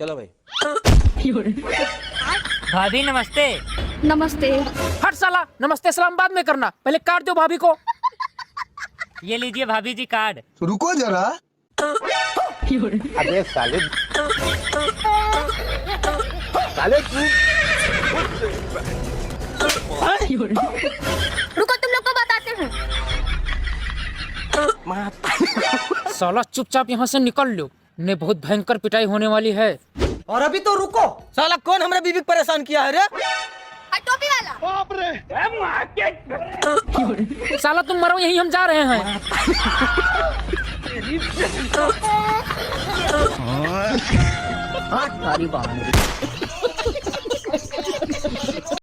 चलो भाई। भाभी नमस्ते। नमस्ते। हट साला, नमस्ते सलाम बाद में करना, पहले काट दो भाभी को। ये लीजिए भाभी जी कार्ड। रुको जरा। अबे साले साले रुको तुम लोग को बताते हैं। साला चुपचाप यहाँ से निकल लो, ने बहुत भयंकर पिटाई होने वाली है। और अभी तो रुको, साला कौन हमारे बीबी को परेशान किया है रे? टोपी वाला। साला तुम मरो यहीं, हम जा रहे हैं। सारी बात